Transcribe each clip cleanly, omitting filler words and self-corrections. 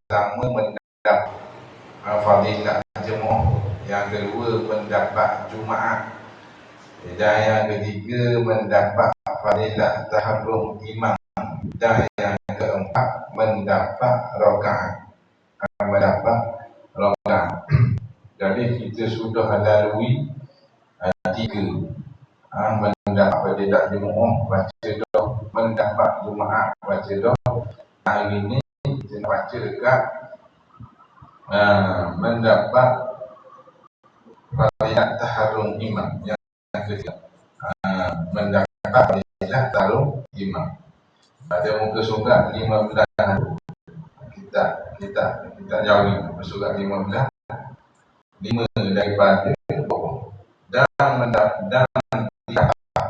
pertama mendapat fadilah jemaah, yang kedua mendapat Jumaat, dan yang ketiga mendapat fadilah taharrum imam, dan yang keempat mendapat rakaat. Jadi kita sudah lalui tiga, mendapat fadilah jemaah baca dah, mendapat Jumaat baca dah. Hari ini kita nak baca dekat mendapat fadilah taharrum imam, yang ketiga mendapat fadilah taharrum imam. Pada muka surat 15, kita jauh ni surat 15, 5 daripada bawah, dan mendapat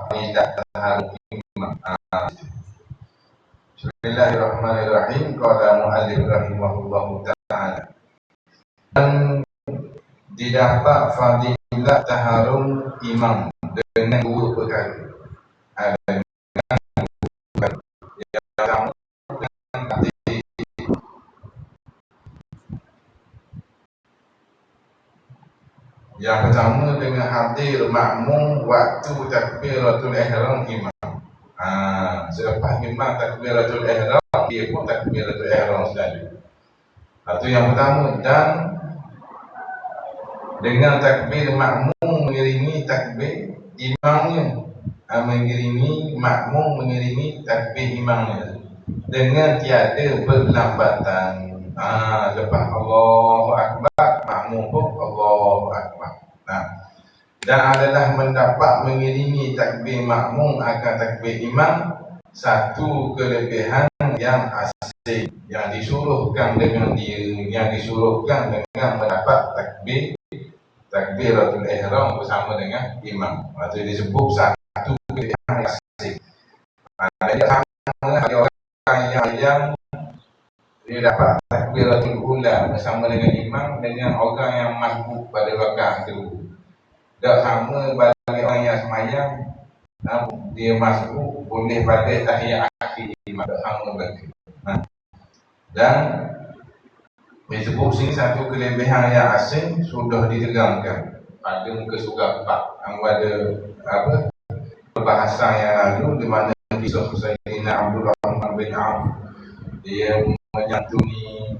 fadilah taharrum imam. Bismillahirrahmanirrahim. Qala mu'allif rahimahullahu ta'ala, dan didapat fadilah taharrum imam dengan dua perkara. Yang pertama dengan hadir makmum waktu takbiratul ihram imam. Selepas imam takbiratul ihram, dia pun takbiratul ihram selalu. Itu yang pertama. Dan dengan takbir makmum mengiringi takbir imamnya, mengiringi makmum mengiringi takbir imamnya dengan tiada perlambatan. Lepas Allahu Akbar, makmum pun Allahu Akbar. Dan adalah mendapat mengiringi takbir makmum akan takbir imam satu kelebihan yang asing, yang disuruhkan dengan dia, yang disuruhkan dengan mendapat takbiratul ihram bersama dengan imam. Itu disebut satu kelebihan yang asing. Ada sama orang yang dia dapat takbiratul ula bersama dengan imam dengan orang yang masbuk pada rakaat kedua. Tak sama bagi orang yang semayang, dia masbuk boleh balik tahiyat akhir imam, tak sama bagi. Dan disebut sini satu kelebihan yang asing sudah ditegangkan pada muka surat 4 yang ada perbahasan yang lalu, di mana kisah Sayyidina Abdul Rahman bin Auf, dia menyantuni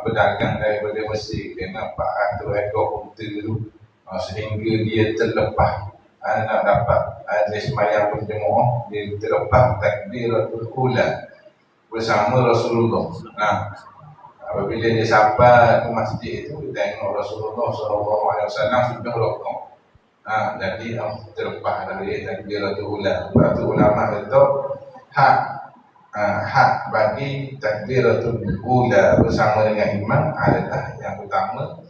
pedagang daripada Mesir dengan 400 ekor unta tu, sehingga dia terlepas nak dapat dia sembahyang berjemaah, dia terlepas takbiratul ula bersama Rasulullah. Apabila dia sampai ke masjid itu, dia tengok Rasulullah SAW sudah rukuk. Jadi terlepas dari takbiratul ula. Lepas tu ulama kata hak bagi takbiratul ula bersama dengan imam adalah yang pertama,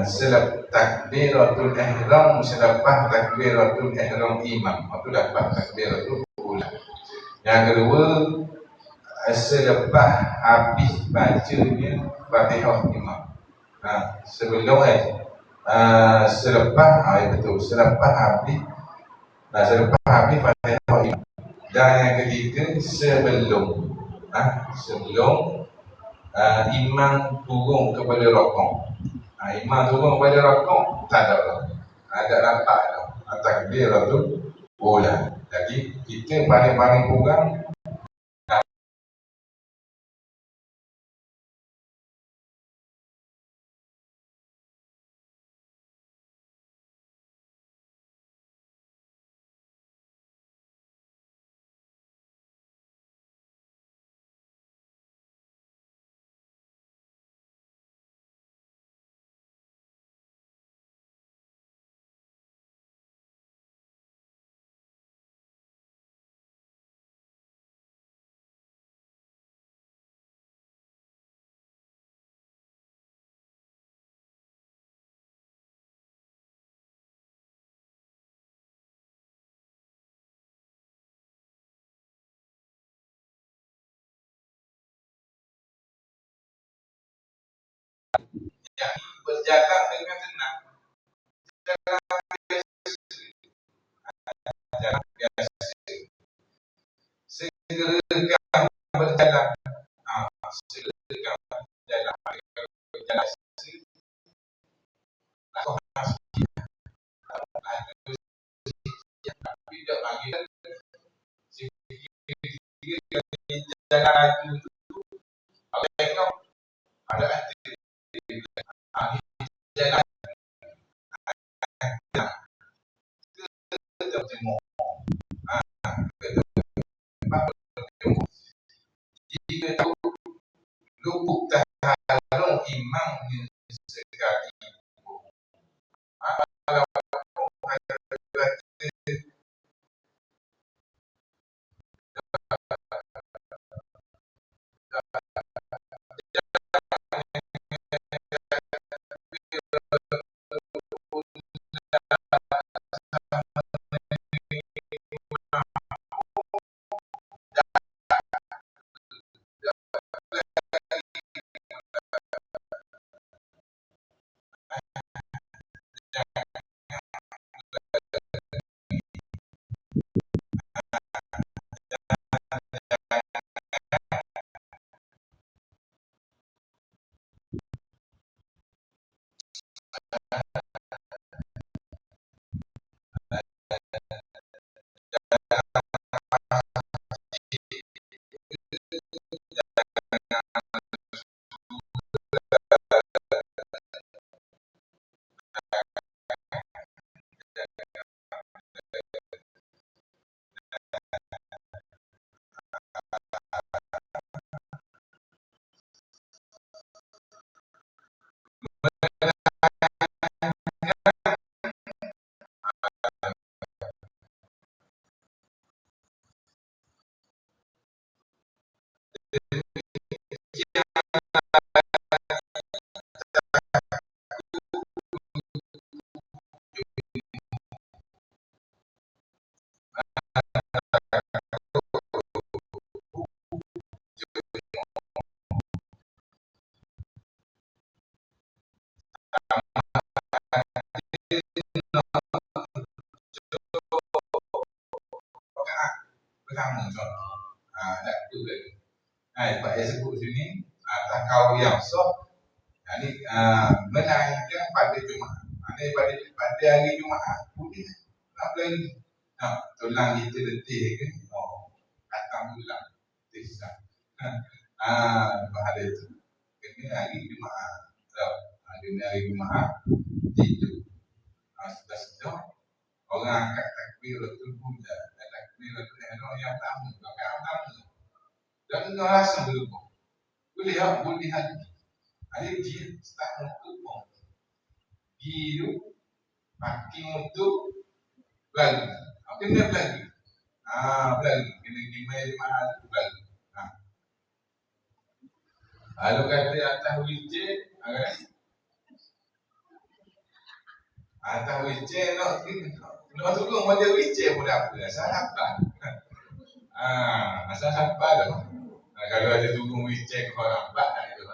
selepas takbiratul ihram, selepas takbiratul ihram imam, itu dapat takbiratul ula. Yang kedua, selepas habis bacanya Fatihah imam. Sebelum selepas selepas habis Fatihah imam. Dan yang ketiga, sebelum imam turun kepada rukuk. Imam turun kepada rukuk, tak ada rapat dah, takbiratul ula. Jadi kita paling kurang berjalan dengan tenang, jalan biasa, segerakan berjalan, segerakan jalan laju tu orang tengok ada hati jalan kita tengok jika tahu lubuk tahalung imam sekali pertama contoh tak tu lagi Pak saya sebut sini takau yang so jadi melainkan pada Jumaat pada hari Jumaat boleh tak lagi tulang kita letih ke datang tulang tisah pada itu kena hari Jumaat kena hari Jumaat tidur sudah orang angkat takbiratul ula takbiratul ihram yang pertama rakaat pertama dan kena rasa berlubang boleh haji ada dia start untuk hidup makin untuk lagi kena lagi lagi kena gimana mahal lagi kalau kata atas wheelchair atas wheelchair nak tolong pada wheelchair pun apa asal apa asal apa dah kalau ada tolong wheelchair kau nampak tak itu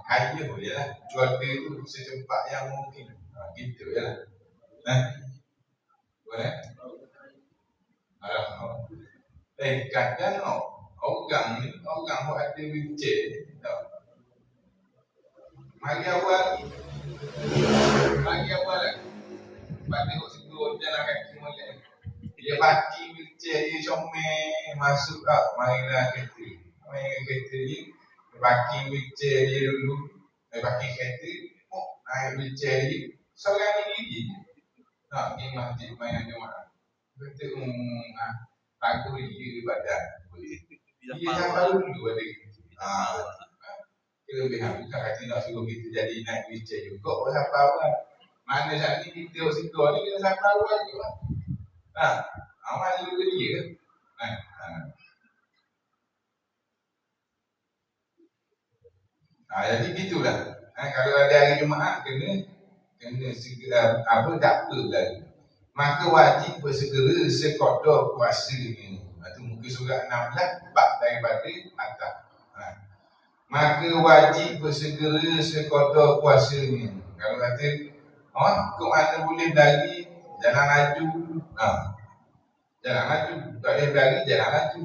kaya pun je lah jual tu secepat yang mungkin gitu je lah boleh kadang orang yang ada wheelchair mari awal lagi pada orang jalan kaki molek dia baki wheelchair dia comel masuk mainlah kereta ni baki wheelchair dia dulu baki kereta naik wheelchair dia seorang ni pergi masjid main Jumaat kata aku dia badan boleh dia sampai dulu ada kelebihan bukan kata nak suruh kita jadi naik wheelchair juga sampai awal mana saat ni kita situ ni kita sampai awal juga awal juga dia jadi gitulah kalau ada hari Jumaat kena segera tak apa lagi maka wajib bersegera sekadar puasanya itu muka surat 16 bab daripada atas maka wajib bersegera sekadar puasanya kalau kata ke mana boleh lari jalan laju jalan laju tak boleh lari jalan laju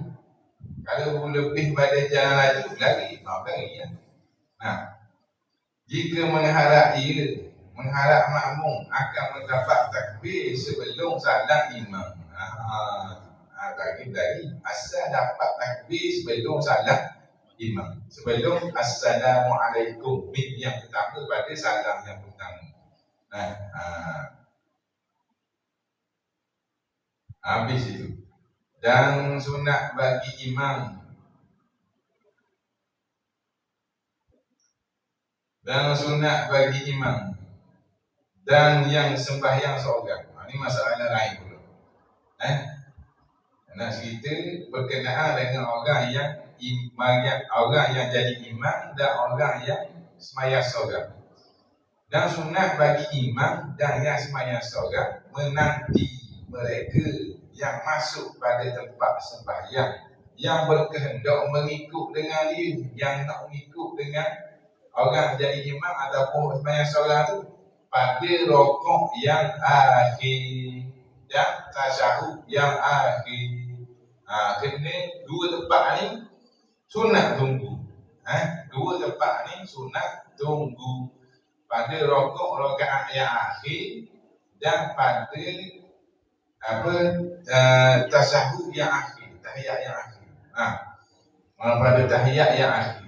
kalau lebih pada jalan laju lari lari ya jika mengharap makmum akan mendapat takbir sebelum salat imam Lagi asal dapat takbir sebelum salam imam, sebelum assalamualaikum yang pertama pada salam yang pertama. Habis itu. Dan sunat bagi imam, dan yang sembahyang seorang. Ini masalah lain pula. Nak cerita berkenaan dengan orang yang jadi imam dan orang yang sembahyang seorang. Dan sunat bagi imam dan yang sembahyang seorang menanti mereka yang masuk pada tempat sembahyang, yang berkehendak mengikut dengan dia, yang nak mengikut dengan orang jadi imam ataupun sembahyang seorang tu pada rokok yang akhir dan tasyahud yang akhir. Kena dua tempat ni sunat tunggu. Dua tempat ni sunat tunggu pada rokok rakaat yang akhir dan pada tasyahud yang akhir, tahiyat yang akhir. Pada tahiyat yang akhir.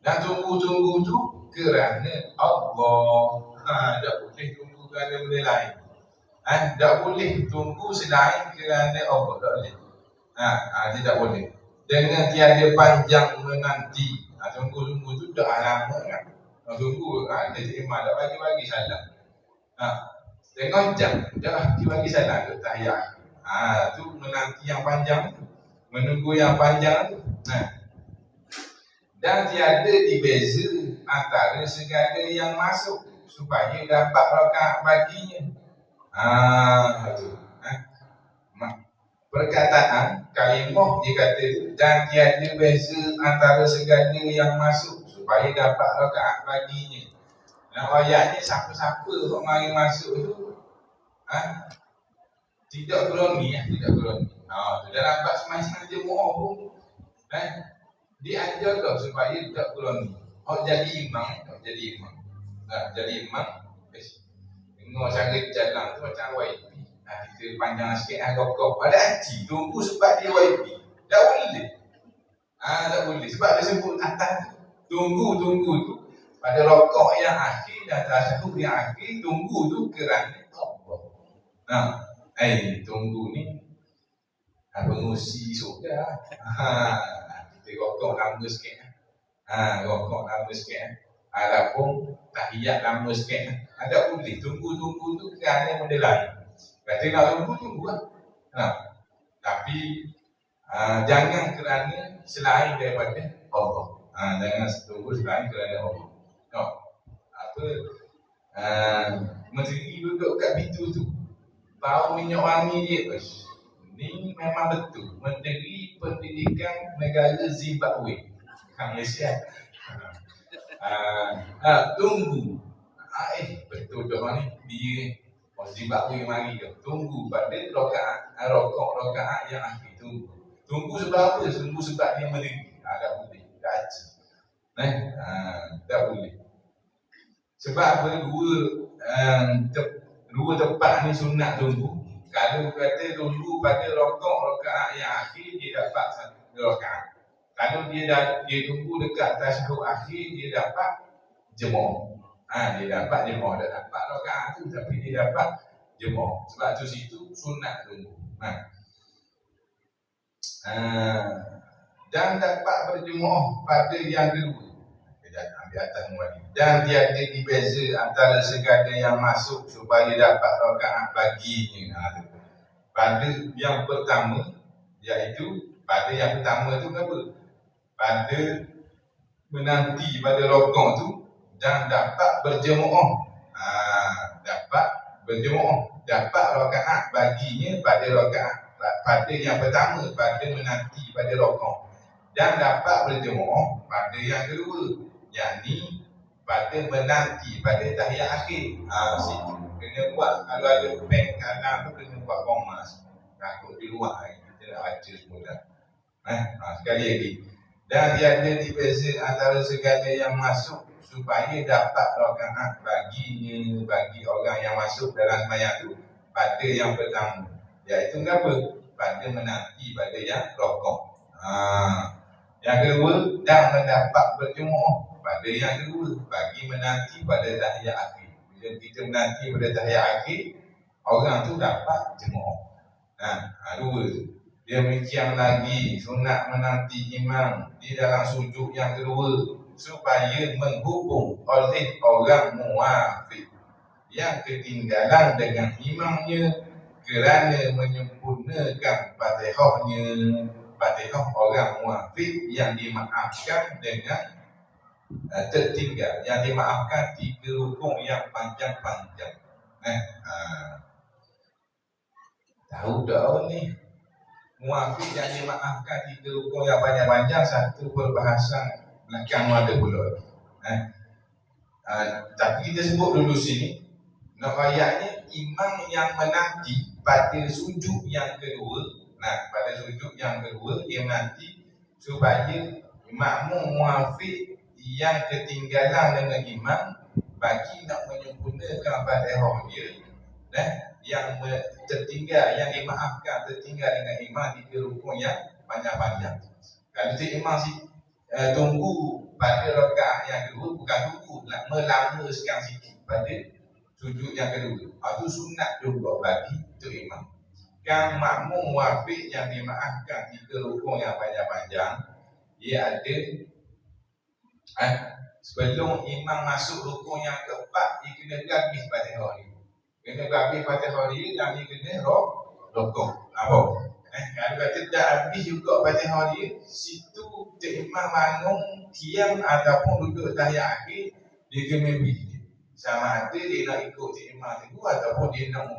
Dan tunggu-tunggu tu kerana Allah. Tak boleh tunggu kerana benda lain. Tak boleh tunggu selain kerana Allah. Tak boleh. Tidak boleh. Dengan tiada panjang menanti. Tunggu-tunggu tu dah lama kan. Tunggu ada imam dah bagi salam. Tengok jam dah bagi salam ke tahiyat. Tu menanti yang panjang tu. Menunggu yang panjang tu. Dan tiada dibeza antara segala yang masuk supaya dapat rakaat baginya. Tu. Perkataan kalimah dia kata dan tiada beza antara segala yang masuk supaya dapat rakaat baginya. Ayatnya siapa-siapa yang mari masuk tu tidak kroni. Dalam bab semacam jemaah pun dia ajar dah supaya tidak kroni. Jadi imam. Jadi imam. Tengok cara jalan tu macam YB. Kita panjang sikit rokok. Ada haji tunggu sebab dia YB. Tak boleh. Tak boleh sebab dia sebut atas tunggu tu pada rokok yang akhir dan tasyahud yang akhir. Tunggu tu kerana Allah. Tunggu ni pengusi surga. Kita rokok lama sikit. Ataupun tahiyat lama sikit. Tak boleh tunggu tu kerana benda lain. Kata nak tunggu lah. Tapi jangan kerana selain daripada Allah. Jangan tunggu selain kerana Allah. Menteri duduk kat pintu tu, bau minyak wangi dia. Ni memang betul Menteri Pendidikan Negara Zimbabwe kat Malaysia. Tunggu. Betul dah ni dia Zimbabwe mari ke. Tunggu pada rakaat yang akhir. Tunggu sebab apa? Tunggu sebab dia merdeka. Tak boleh. Tak haji. Tak boleh. Sebab apa? Dua tempat ni sunat tunggu. Kalau kata tunggu pada rakaat yang akhir, dia dapat satu rakaat. Kalau dia tunggu dekat tasyahud akhir, dia dapat jemaah. Dia dapat jemaah. Dah dapat rakaat tu, tapi dia dapat jemaah. Sebab tu situ sunat tunggu. Dan dapat berjemaah pada yang kedua. Ambil atas muali. Dan tiada dibeza antara segala yang masuk supaya dapat rakaat baginya. Pada yang pertama, iaitu pada yang pertama tu apa? Pada menanti pada rakaat tu dan dapat berjemaah. Dapat rakaat baginya pada rakaat pada yang pertama, pada menanti pada rakaat, dan dapat berjemaah pada yang kedua, yakni pada menanti pada tahiyat akhir. Situ kena buat. Kalau ada pen kanan tu kena buat koma. Takut di luar kita nak baca semula. Sekali lagi. Dan tiada dibeza antara segala yang masuk supaya dapat rakaat bagi orang yang masuk dalam sembahyang tu pada yang pertama, iaitu apa? pada menanti pada yang rokok. Yang kedua, dan mendapat berjemaah pada yang kedua, bagi menanti pada tahiyat akhir. Bila kita menanti pada tahiyat akhir, orang tu dapat jemaah. Dua tu. Dia mengiang lagi sunat menanti imam di dalam sujud yang kedua supaya menghubung oleh orang muafiq yang ketinggalan dengan imamnya kerana menyempurnakan Fatihah orang muafiq yang dimaafkan dengan tertinggal, yang dimaafkan 3 rukun yang panjang-panjang. Tahu dah ni muafiq yang dimaafkan 3 rukun yang panjang-panjang, satu perbahasan belakang ada pula. Tapi kita sebut dulu sini, nak ayatnya imam yang menanti pada sujud yang kedua. Pada sujud yang kedua dia menanti supaya makmum muafiq yang ketinggalan dengan imam bagi nak menyempurnakan Fatihah dia, yang tertinggal, yang dimaafkan tertinggal dengan imam 3 rukun yang panjang-panjang. Kalau tu imam tunggu pada rakaat yang kedua, bukan tunggu, melama sekian sikit pada sujud yang kedua. Itu sunat juga bagi tu imam. Kan makmum muafiq yang dimaafkan 3 rukun yang panjang-panjang, dia ada sebelum imam masuk rukun yang keempat, dia kena habis Fatihah dia. Kena habis Fatihah dia dan dia kena rukun. Kalau kata tak habis juga Fatihah dia, situ imam bangun diam ataupun duduk tahiyat akhir, dia kena pilih sama ada dia nak ikut imam itu ataupun dia nak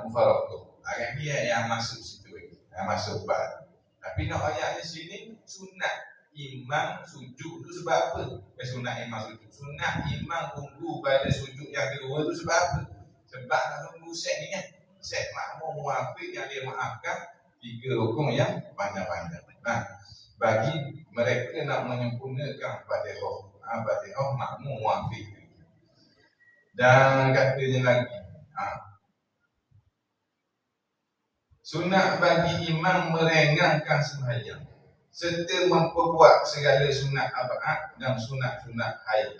mufaraqah. Ini yang masuk situ, yang masuk bab. Tapi nak ayatnya sini sunat imam sujud tu sebab apa? Sunat imam sujud. Sunat imam tunggu pada sujud yang kedua tu sebab apa? Sebab nak tunggu set ni kan. Set makmum muafiq yang dia maafkan 3 rukun yang panjang-panjang. Bagi mereka nak menyempurnakan Fatihah makmum muafiq. Dan katanya lagi, sunat bagi imam merengangkan sembahyang serta memperbuat segala sunat abad dan sunat-sunat hayat.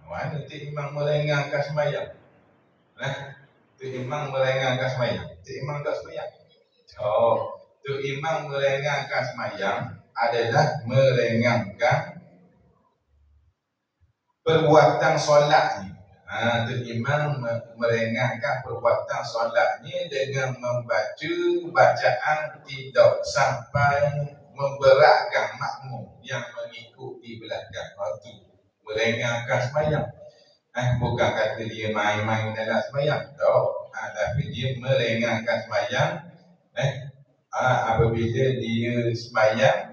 Mana tu imam merengangkan sembahyang? Tu imam merengangkan sembahyang. Tu imam tak sembahyang. Tu imam merengangkan sembahyang adalah merengangkan perbuatan solatnya. Tu imam merengangkan perbuatan solatnya dengan membaca bacaan tidak sampai memberatkan makmum yang mengikut di belakang. Itu merengangkan sembahyang. Bukan kata dia main-main dalam sembahyang. Tapi dia merengangkan sembahyang. Apabila dia sembahyang,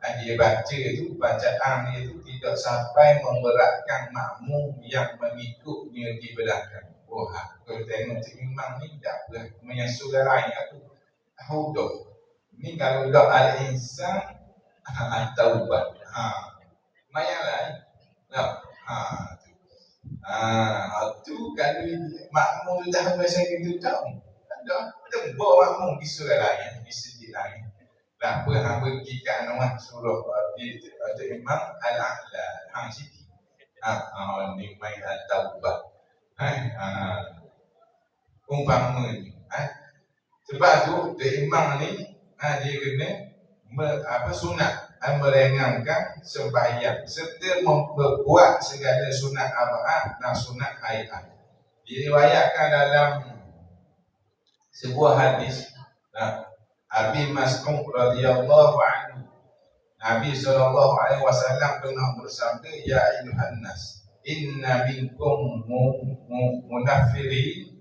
dia baca itu, bacaan dia itu tidak sampai memberatkan makmum yang mengikutnya di belakang. Kalau tengok tu imam ni tak pernah menyusul lain aku. Tahu dah. Ni kalau dah al-insan at-taubah. Mayang lain. Tu kalau makmum tu dah macam itu tak. Dah bawa makmum di surah lain, di segi lain. Apa hang pergi kat anak surah ada imam al-a'la hang sini. Ni main at-taubah. Umpamanya. Sebab tu imam ni dia kena sunat merengangkan sembahyang serta memperbuat segala sunat abad dan sunat hayat. Diriwayatkan dalam sebuah hadis Abi Mas'ud radhiyallahu anhu, Nabi SAW pernah bersabda, ya ayyuhan nas, inna minkum munaffirin,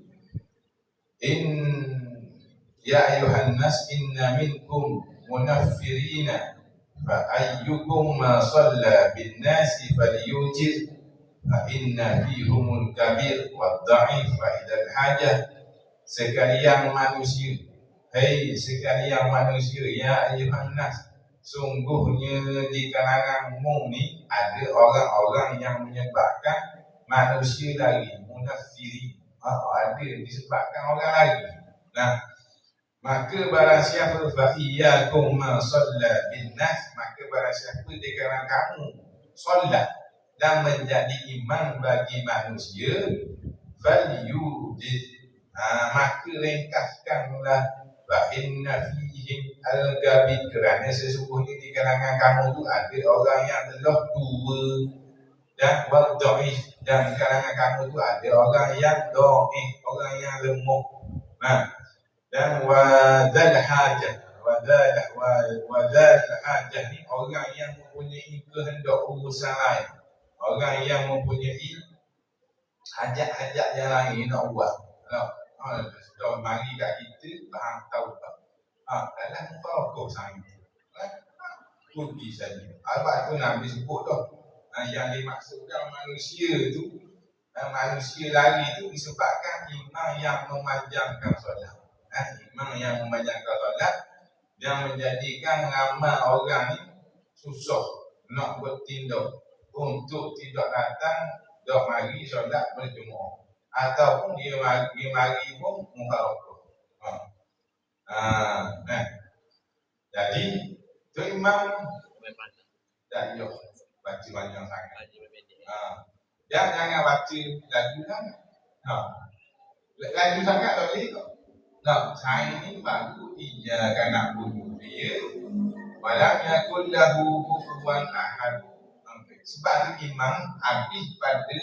ya ayyuhan nas, inna minkum munaffirina, fa ayyukum ma shalla bin nasi falyujir, fa inna fihumul kabir wad dha'if fa idal hajah. Sekalian manusia, hei sekalian manusia, ya ayyuhan nas, sungguhnya di kalanganmu ni ada orang-orang yang menyebabkan manusia lagi munafirin. Ada disebabkan orang lagi. Nah, maka barang siapa fa'iyakum ma shalla bin nas, maka barang siapa di kalangan kamu solat dan menjadi imam bagi manusia, falyudid, maka ringkaskanlah, fa inna fihim al-gabid, kerana sesungguhnya di kalangan kamu tu ada orang yang telah tua dan wadhaif, dan di kalangan kamu tu ada orang yang dhaif, orang yang lemah. Dan wadzal hajah, wadzal hajah ni orang yang mempunyai kehendak urusan lain, orang yang mempunyai hajat-hajat yang lain nak buat. Sudah mari kat kita faham tahu tak? Dalam mufarakah sahaja, pergi saja. Sebab tu Nabi sebut dah, yang dimaksudkan manusia tu, manusia lari tu disebabkan imam yang memanjangkan solat. Imam yang memanjangkan solat, yang menjadikan ramai orang ni susah nak bertindak untuk tidak datang dah mari solat berjemaah, ataupun dia mari pun mufarakah. Jadi tu imam tak payah baca banyak sangat. Jangan baca laju sangat. Laju sangat tak boleh tak? Saya ni baru iyyaka na'budu dia, walam yakul lahu kufuwan ahad. Sebab tu imam habis pada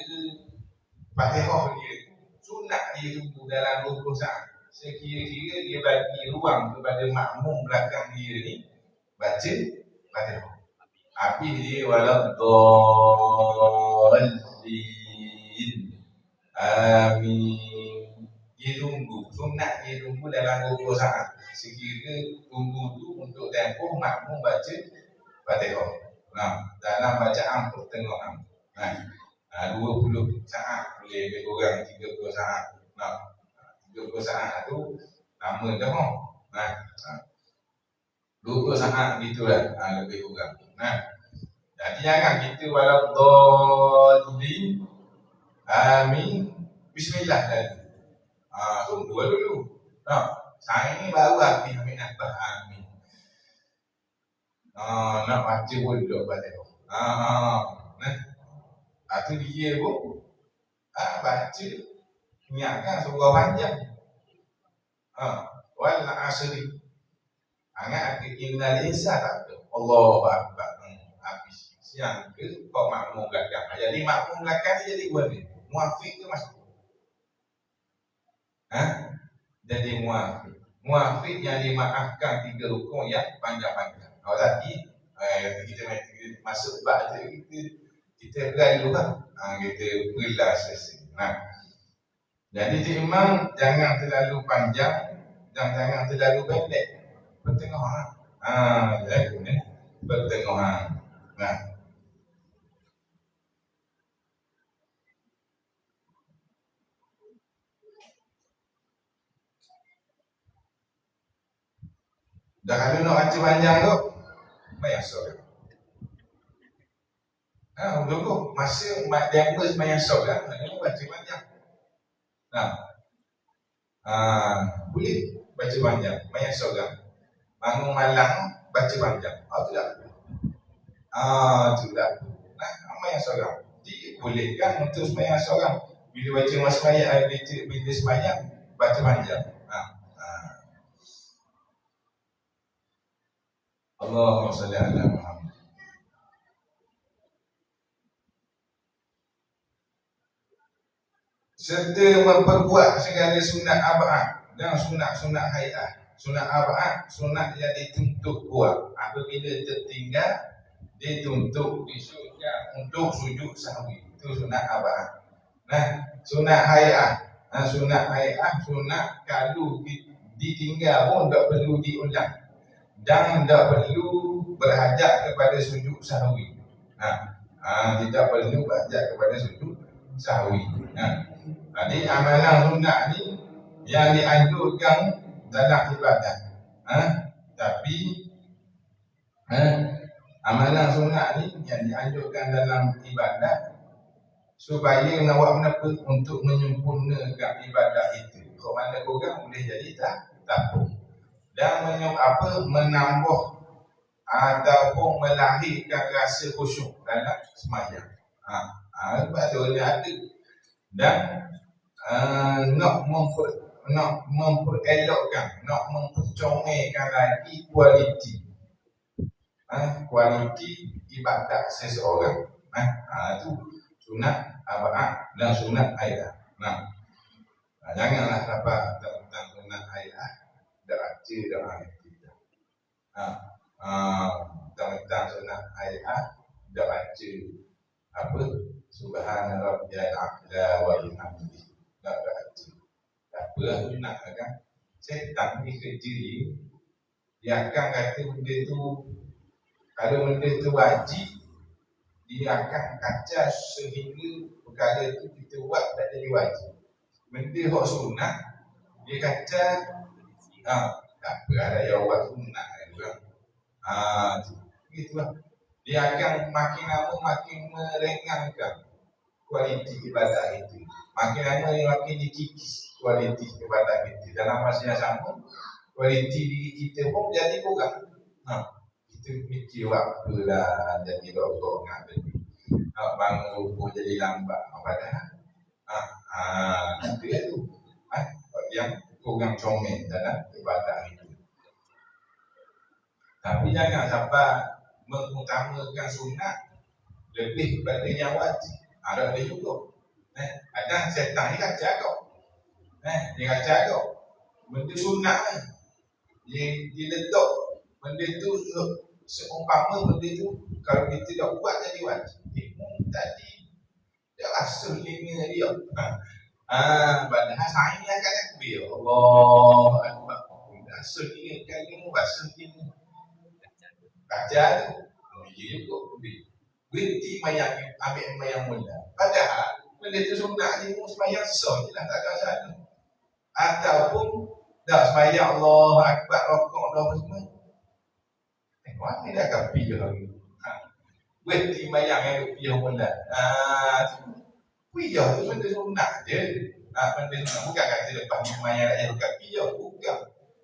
Fatihah dia, sunat dia tunggu dalam 20 saat. Sekira-kira dia bagi ruang kepada makmum belakang dia ni baca Fatihah. Habis dia waladdallin, amin. Dia tunggu, sunat dia tunggu dalam 20 saat. Sekira tunggu tu untuk tempoh makmum baca Fatihah. Dalam bacaan pertengahan. 20 saat boleh lebih kurang 30 saat. 30 saat tu lama dah. 20 saat gitulah, lebih kurang. Jadi jangan kita waladdallin, amin, bismillah tadi. Tunggu dulu. Saya ni baru habis ambil nafas, amin. Nak baca pun duduk Fatihah. Tu dia pun baca, ingatkan surah panjang. Wal asri, angat innal insana tak ada. Allahu akbar. Habis. Siang ke kau makmum belakang. Jadi makmum belakang jadi dua ni. Muafiq ke masuk? Jadi muafiq. Muafiq yang dimaafkan 3 rukun yang panjang-panjang. Kalau tadi kita masuk bab tu, kita berai dulu kan. Kita berilah sesi. Jadi imam jangan terlalu panjang dan jangan terlalu pendek. Pertengahan. Jadi ni pertengahan. Dah kalau nak baca panjang tu, bayar solat. Dulu masa dia bayar solat, nak baca panjang. Boleh baca panjang, bayar solat. Bangun malam baca panjang. Tu tak. Tu tak. Bayar solat. Boleh kan untuk sembahyang seorang, bila baca masa ayat, bila sembahyang baca panjang. Allahumma salli ala Muhammad. Serta memperbuat segala sunat ab'ad dan sunat-sunat hay'ah. Sunat ab'ad, sunat yang dituntut buat. Apabila tertinggal, dituntut disuruhkan untuk sujud sahwi. Itu sunat ab'ad. Sunat hay'ah. Sunat hay'ah, sunat kalau ditinggal pun tak perlu diulang. Dan tidak perlu berhajat kepada sujud sahwi. Tidak perlu berhajat kepada sujud sahwi. Jadi amalan sunat ni yang dianjurkan dalam ibadat. Tapi amalan sunat ni yang dianjurkan dalam ibadat supaya awak menapa untuk menyempurnakan ibadat itu. Kau mana korang boleh jadi tak pun. Dan menambah ataupun melahirkan rasa khusyuk dalam sembahyang. Sebab tu dia ada. Dan nak memperelokkan, nak mempercomelkan lagi kualiti ibadat seseorang. Itu sunat abad dan sunat ayat. Janganlah dapat tentang sunat ayat dak baca dalam kita. Tentang sunat ayat dak baca subhana rabbiyal a'la wa bihamdihi. Dak baca. Apa sunat kan? Setan ni kerja dia akan kata benda tu, kalau benda tu wajib, dia akan kacau sehingga perkara itu kita buat tak jadi wajib. Benda hak sunat, dia kacau, tak apa, ada yang buat sunat juga. Begitulah. Dia akan makin lama makin meringankan kualiti ibadat itu. Makin lama makin dikikis kualiti ibadat kita. Dalam masa yang sama, kualiti diri kita pun jadi kurang. Kita fikir waktu lah jadi doktor nak jadi. Bangun rubuh jadi lambat. Padahal itu yang kurang comel dalam ibadat itu. Tapi jangan sampai mengutamakan sunat lebih daripada yang wajib. Ada juga. Ada setan ni kacau kau. Dia kacau kau. Benda sunat dia letak benda tu seumpama benda tu kalau kita dah buat jadi wajib. Tadi dia rasa linga dia. Padahal saya ni akan takbir. Allah Akbar. Rasa linga kali ni rasa linga. Baca tu. Dia juga berhenti mayang ambil mayang mula. Padahal benda tu sunat dia pun sembahyang sah je lah, tak ada salah. Ataupun dah sembahyang Allah Akbar, rokok dah apa semua. Mana dah akan pergi lagi. Berhenti mayang yang pergi mula. Piyah tu benda sunat je. Benda sunat bukan kata lepas mayang nak bukan piyah, bukan.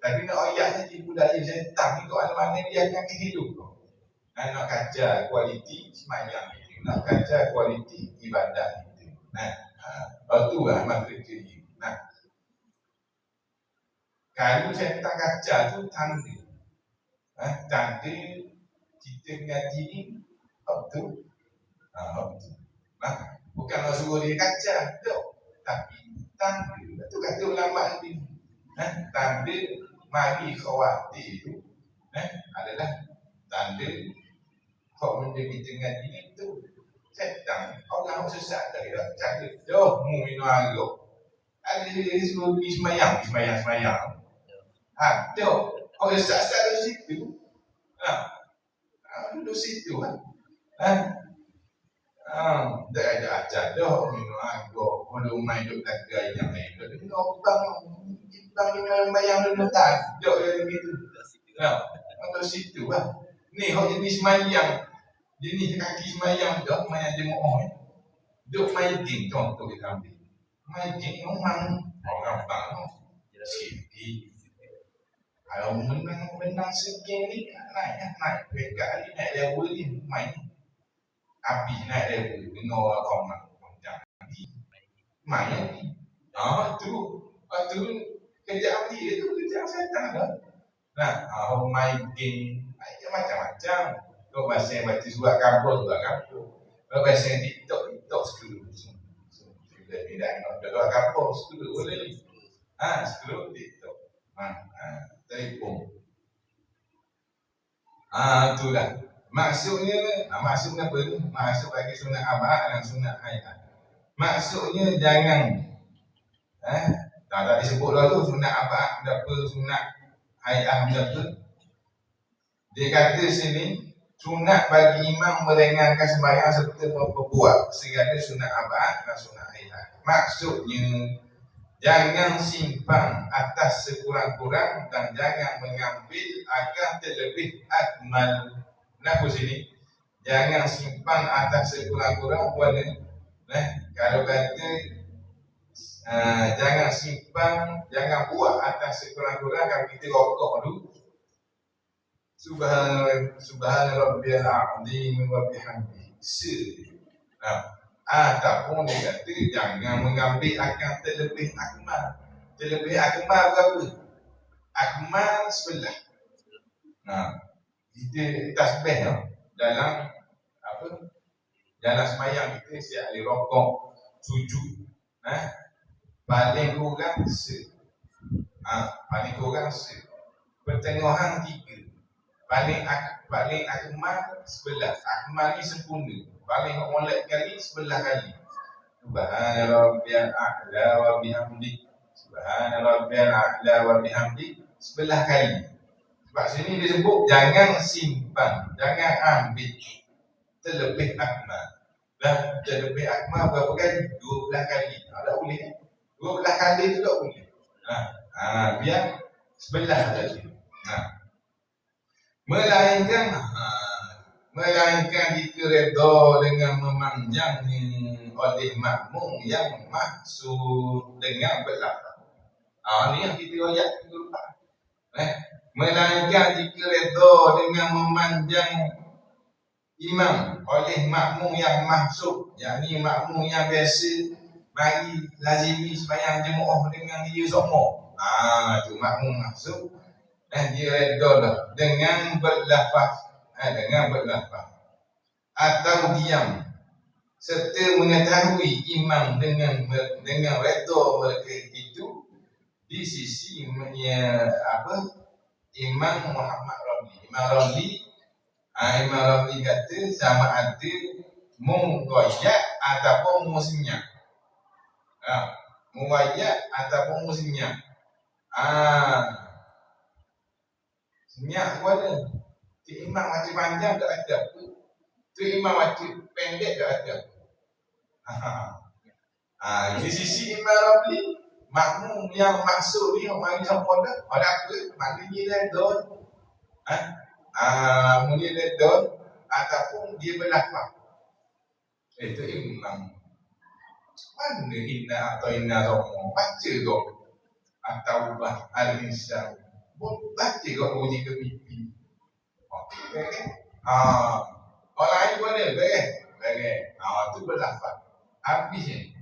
Tapi nak ayat ni budaya setan ni kat mana-mana dia akan kehidupan. Nak kaca kualiti sembahyang itu, nak kaca kualiti ibadat itu. Itu lah masa kerja. Kalau setan kaca tu tanda. Tanda kita mengaji ni betul. Bukan nak suruh dia kaca, tapi tanda. Itu kata ulama ni. Tanda mari khawatir itu adalah tanda kau benda kita ngaji itu setan orang sesat dari cara mu minum air ada suruh pergi semayang kau sesat dari situ duduk situ tak ada ajar minum air belum main duduk laga yang lain bang bayang dulu tak duduk dia begitu untuk situ ni hok jenis semayang jenis kaki semayang dah semayang jemaah duduk main game contoh kita ambil main game memang orang bang sikit kalau menang segini ni naik peringkat ni naik level ni main api naik level dengan orang komak macam main ni tu kerja dia tu kerja setan dah. Main game macam-macam. Kau bahasa baca surat kampus. Kau bahasa TikTok scroll. Sudah tidak nak surat kampus scroll boleh. Scroll TikTok. Telefon. Tu dah. Maksudnya apa tu? Maksud bagi sunat abad dan sunat ayat. Maksudnya jangan tak disebut dah tu sunat apa sunat ayat apa. Dia kata sini sunat bagi imam meringankan sembahyang serta memperbuat segala sunat abad dan sunat ayat. Maksudnya jangan simpan atas sekurang-kurang dan jangan mengambil akan terlebih akmal. Kenapa sini? Jangan simpan atas sekurang-kurang Kalau kata jangan simpan, jangan buat atas sekurang-kurang kalau kita rokok dulu. Subhana rabbiyal azim wa bihamdihi. Ataupun dia kata jangan mengambil akan terlebih akmal. Terlebih akmal berapa? Akmal sebelah. Kita tasbih dalam apa? Dalam semayang kita siap ada rokok, sujud. Paling kurang paling kurang pertengahan 3. Paling akmal sebelah. Akmal ni sempurna. Paling molek kali sebelah kali. Subhana rabbiyal a'la wa bihamdi. Subhana rabbiyal a'la wa bihamdi. Sebelah kali. Sebab sini dia sebut jangan simpan, jangan ambil terlebih akmal. Dan terlebih akmal berapa kali? 12 kali. Tak boleh. 12 kali tu tak boleh. Biar sebelah tadi. Melainkan jika redha dengan memanjangnya oleh makmum yang maksud dengan berlafaz. Ni yang kita ayat kita lupa. Melainkan jika redha dengan memanjang imam oleh makmum yang maksud, yakni makmum yang biasa mari lazimi sembahyang jemaah dengan dia semua. Tu makmum maksud. Dia redha lah dengan berlafaz, atau diam serta mengetahui imam dengan redha mereka itu di sisi Imam Muhammad Ramli. Imam Ramli kata sama ada muwayyak ataupun musnyak. Muwayyak ataupun musnyak. Senyak pun ada. Tu imam wajib panjang tak ada. Tu imam wajib pendek tak ada. Di sisi Imam Ramli, makmum yang maksud ni mari sama dah. Ada apa? Maknanya dia redha. Dia redha ataupun dia berlafaz. Itu imam. Mana inna atau inna romo baca tu At-Taubah Al-Insan. Baca kau bunyi ke pipi. Okey. Orang lain pun ada, baik. Tu berlafaz. Habis ni.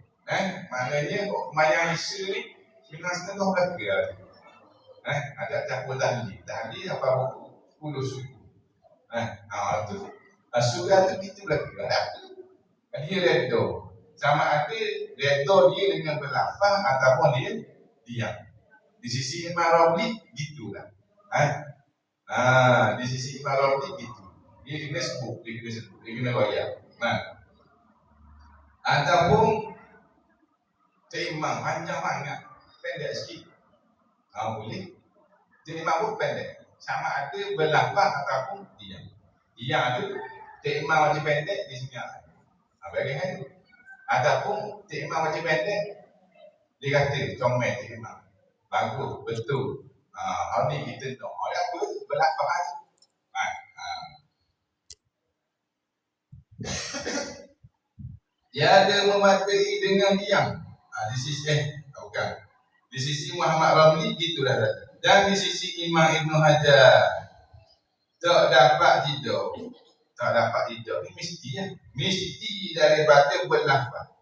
Maknanya mayang Isya ni 9.30 belaka. Ada campur tahlil apa buku 10 suku. Tu surah tu kita belaka. Dia redha. Sama ada redha dia dengan berlafaz ataupun dia diam. Di sisi Imam Ramli gitulah. Di sisi Imam Ramli gitu. Dia kena sebut, dia kena bayar. Ataupun imam panjang sangat, pendek sikit. Boleh. Imam pun pendek. Sama ada berlafaz ataupun diam. Diam tu imam wajib pendek di sini. Bagaimana tu? Ataupun imam wajib pendek, dia kata comel imam. Bagus, betul. Hari ni kita nak apa? Berlafaz. Dia ada mematuhi dengan diam. Di sisi bukan. Di sisi Muhammad Ramli gitulah. Dan di sisi Imam Ibn Hajar tak dapat hidup. Ini mesti daripada berlafaz.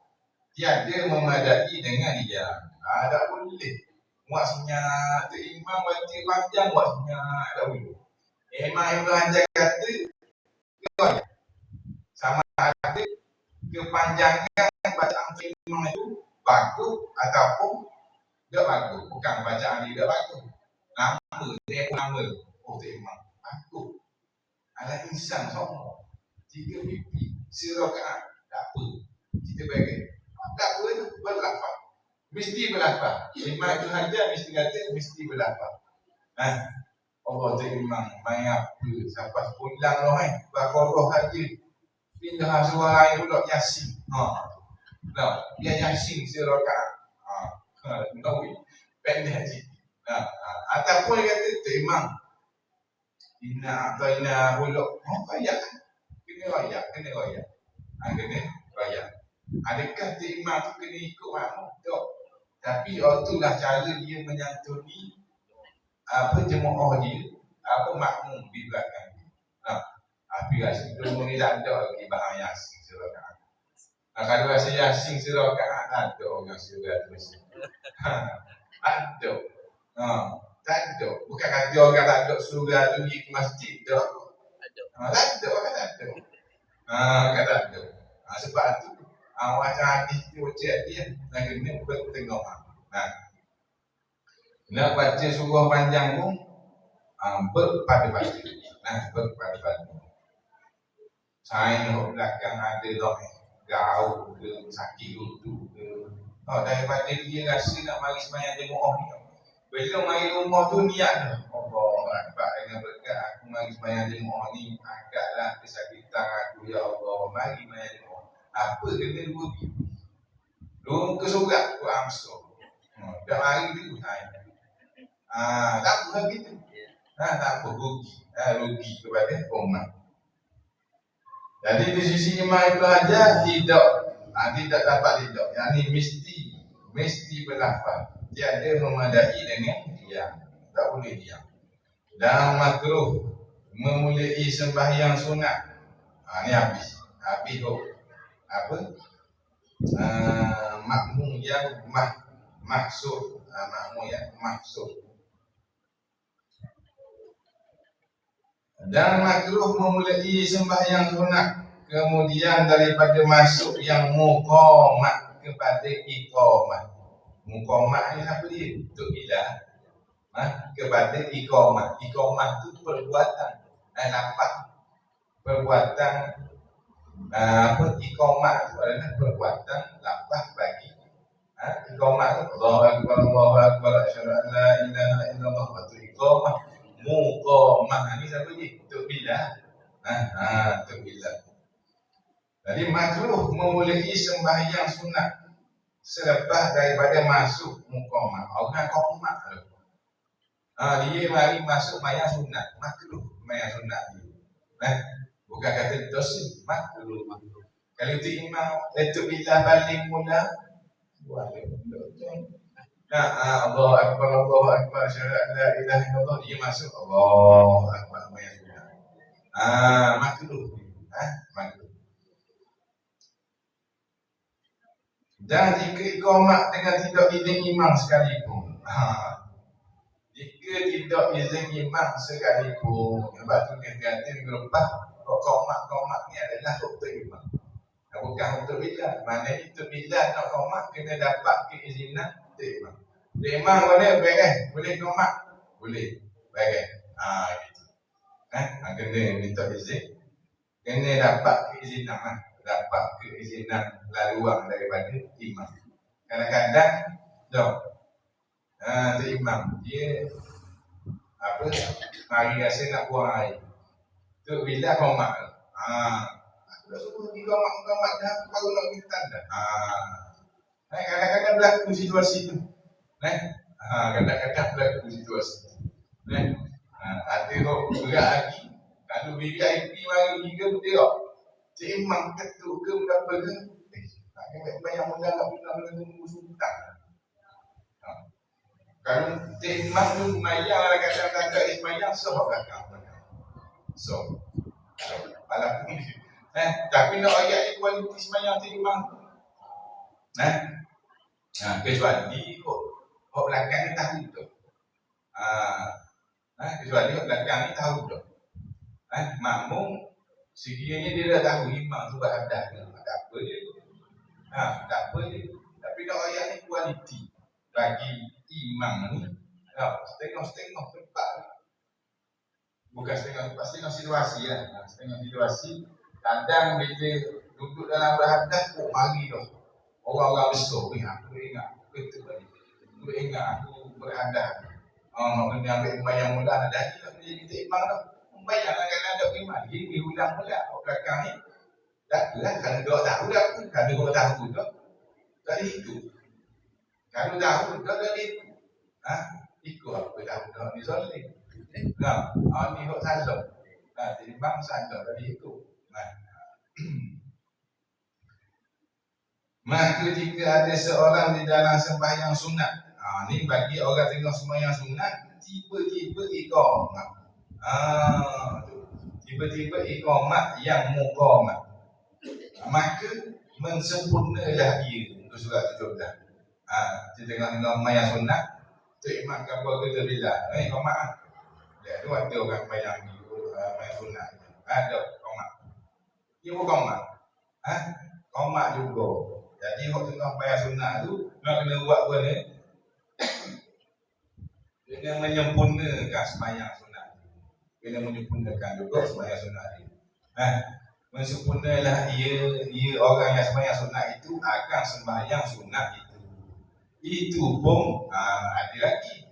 Tiada memadai dengan diam. Tak boleh. Buat senyap, tu imam baca panjang buat senyap, tak boleh. Imam Ibn Hajar kata sama ada kepanjangan bacaan imam itu bagus ataupun tidak bagus. Bukan bacaan dia tidak bagus. Dia pun nama. Tu imam bagus. Ala insan semua 3 pipi serakaat tak apa. Kita bagi tak apa tu berlafaz. Mesti berlafaz. Imam Ibn Hajar mesti kata mesti berlafaz. Allah tu imam main apa sampai pulang loh Baqarah saja. Pindah surah lain pula Yasin. Dia Yasin serakaat. Tahu pendek sikit. Ataupun dia kata tu imam inna ataina huluk. Kena rayak. Kena rayak. Adakah imam tu kena ikut makmum? Tak. Tapi itulah cara dia menyantuni jemaah dia, makmum di belakang dia. Tapi rasa dulu ni tak ada lagi bahan yasin surah Kaat. Kalau rasa yasin surah Kaat, ada orang surah tu. Ada. Tak ada. Bukan kata orang tak ada surah tu pergi ke masjid. Tak. Tak ada. Orang tak ada. Kan tak ada. Sebab tu macam hadis tu baca dia nak kena bertengok. Nak baca surah panjang pun berpada-pada. Berpada-pada. Saya tengok belakang ada orang gaul ke, sakit lutut ke. Daripada dia rasa nak mari sembahyang jemaah ni. Bila mari rumah tu niat dah. Allah Akbar dengan berkat aku mari sembahyang jemaah ni, angkatlah kesakitan aku ya Allah. Mari sembahyang jemaah. Apa kena dua bibi? Dua muka surat aku amsur. Dah mari dulu. Tak apa gitu. Tak apa rugi kepada umat. Jadi di sisi Imam Ibnu Hajar tidak dapat tidak. Yang ini mesti berlafaz. Tiada memadai dengan diam. Tak boleh diam. Dan makruh memulai sembahyang sunat. Ini habis apa? Makmum yang maksud. Makmum yang maksud. Dan makruh memulai sembahyang sunat kemudian daripada masuk yang muqamat kepada iqamah. Muqamat ni apa dia? Untuk bila kepada iqamah. Iqamah tu perbuatan lafaz. Perbuatan iqamah tu adalah perbuatan lafaz bagi iqamah tu Allahu Akbar Allahu Akbar asyhadu an la ilaha illallah wa iqamah. Muqammah ni siapa ni? Untuk bila? Untuk bila. Jadi makruh memulai sembahyang sunat selepas daripada masuk muqammah. Orang qammah tu. Dia mari masuk sembahyang sunat, makruh sembahyang sunat dia. Bukan kata dosa, makruh. Kalau tu imam untuk bila balik mula buat Allahu Akbar Allahu Akbar asyhadu an la ilaha illallah, dia masuk Allahu Akbar sembahyang sunat. Makruh. Makruh. Dan jika iqamah dengan tidak izin imam sekalipun. Jika tidak izin imam sekalipun, sebab tu dia kata minggu lepas iqamah ni adalah untuk imam. Bukan untuk bilal. Maknanya untuk bilal nak iqamah kena dapat keizinan untuk imam. Imam boleh iqamah? Boleh. Baik. Gitu. Kena minta izin. Kena dapat keizinan. Dapat keizinan laluan daripada imam. Kadang-kadang tu imam dia mari rasa nak buang air. Tu bila iqamah. Aku dah suruh iqamah dah, baru nak minta dah. Kadang-kadang berlaku situasi tu. Kadang-kadang berlaku situasi tu. Ada orang berat lagi. Kalau VIP mari tiga tengok. Cik Imam ketuk ke berapa ke? Banyak mudah nak tunggu sultan. Kalau Cik Imam tu mayang kata-kata Ismail soh belakang. So malah pun tapi nak ayat kualiti sembahyang Cik Imam. Kecuali kok belakang ni tahu tu. Kecuali kok belakang ni tahu tu. Makmum sekiranya dia dah tahu imam tu berhadas ke, tak apa dia. Tak apa dia. Tapi nak ayat ni kualiti bagi imam ni. Setengah-setengah tempat. Bukan setengah tempat, setengah situasi lah. Setengah situasi. Kadang bila duduk dalam berhadas, mari dah. Orang-orang besar, aku ingat, betul tadi. Aku ingat aku berhadas. Nak kena ambil sembahyang mula, nak jadi tak boleh jadi imam dah. Sembahyang lah kadang ada imam. Dia diulang pula. Orang belakang ni, tak lah. Kalau dia tahu dah, kalau dia tahu dah, tak ada itu. Kalau tahu dah, tak ada itu. Ikut apa tahu dah, ni solik. Ni hok salah. Jadi bang salah tadi itu. Maka jika ada seorang di dalam sembahyang sunat, ni bagi orang tengah sembahyang sunat, tiba-tiba iqamah. Tiba-tiba iqamah yang muqamah. Maka mensempurnalah ia untuk surat 17. Di tengah-tengah sembahyang sunat, tu imam kapal kita bila, iqamah. Dia tu ada orang sembahyang ni, sembahyang sunat. Ada iqamah. Dia iqamah. Iqamah juga. Jadi waktu tengah sembahyang sunat tu nak kena buat apa ni? Kena menyempurnakan sembahyang sunat. Kena menyempurnakan juga sembahyang sunat ni. Mensempurnalah ia orang yang sembahyang sunat itu akan sembahyang sunat itu. Itu pun ada lagi.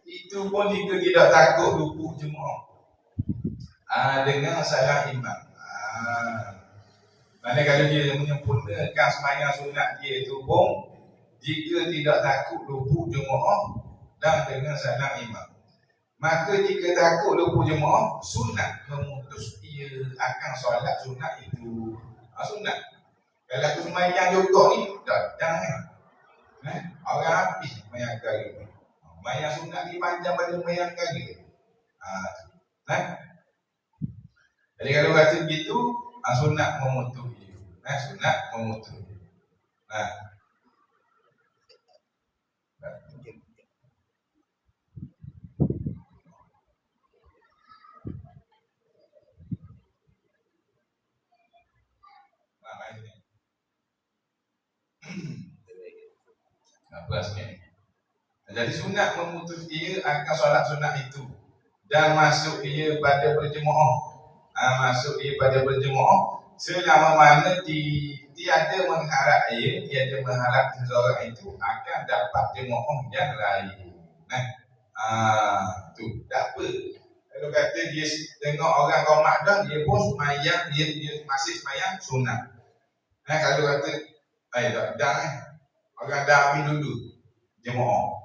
Itu pun jika tidak takut luput jemaah. Dengan salah imam. Mana kalau dia menyempurnakan sembahyang sunat dia itu pun jika tidak takut luput jemaah dan dengan salah imam. Maka jika takut luput jemaah, sunat memutus ia akan solat sunat itu. Sunat. Kalau aku sembahyang juga ni, jangan. Orang habis sembahyang kari. Sembahyang sunat ni panjang pada sembahyang kari. Jadi kalau kata begitu, sunat memutus. Sunat memutus. Jadi sunat memutus ia akan solat sunat itu dan masuk ia pada berjemaah. Masuk ia pada berjemaah selama mana tiada mengharap seseorang itu akan dapat jemaah yang lain. Tu tak apa. Kalau kata dia tengok orang qomat dah, dia pun sembahyang, dia masih sembahyang sunat. Kalau kata orang dah ambil dulu jemaah.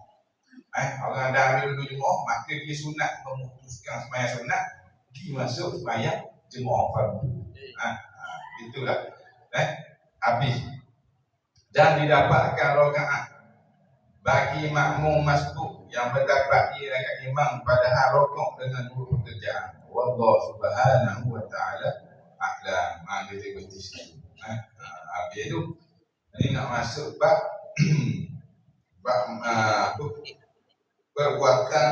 Orang dah ambil dulu jemaah, maka dia sunat memutuskan sembahyang sunat pergi masuk sembahyang jemaah fardu. Itulah. Habis. Dan didapatkan rakaat bagi makmum masbuk yang mendapat ia rakaat imam pada hal rokok dengan dua pekerjaan. Wallahu subhanahu wa ta'ala a'lam. Dia berhenti sikit. Habis tu ini nak masuk bab perbuatan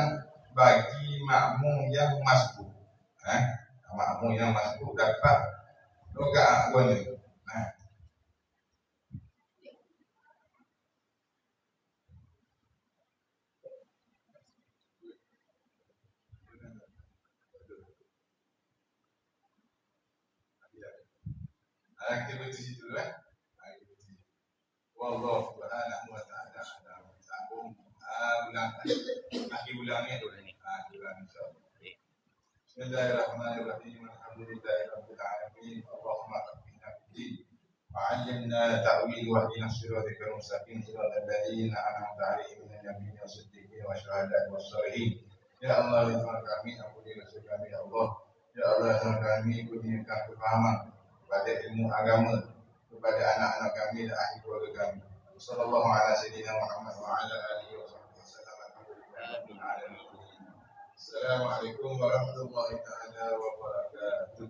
bagi makmum yang masbuk. Makmum yang masbuk dapat rakaat guna. Kita berhenti situ Wallahu subhanahu wa ta'ala sambung bulan akhir bulan ni bulan insya-Allah. Bismillahirrahmanirrahim. Alhamdulillahirabbil alamin. Allahumma qina bid wa 'allimna ta'wil wa hdina siratal mustaqim siratal ladzina an'amta 'alaihim minal nabiyyin was-siddiqin wasyuhada'i was-shalihin. Ya Allah, ya Tuhan kami, ampunilah dosa kami ya Allah. Ya Allah, ya Tuhan kami, kurniakan kefahaman kepada ilmu agama kepada anak-anak kami dan ahli keluarga kami. Sallallahu ala sayyidina Muhammad wa ala alihi wa sahbihi wasallam. Assalamualaikum warahmatullahi taala wabarakatuh.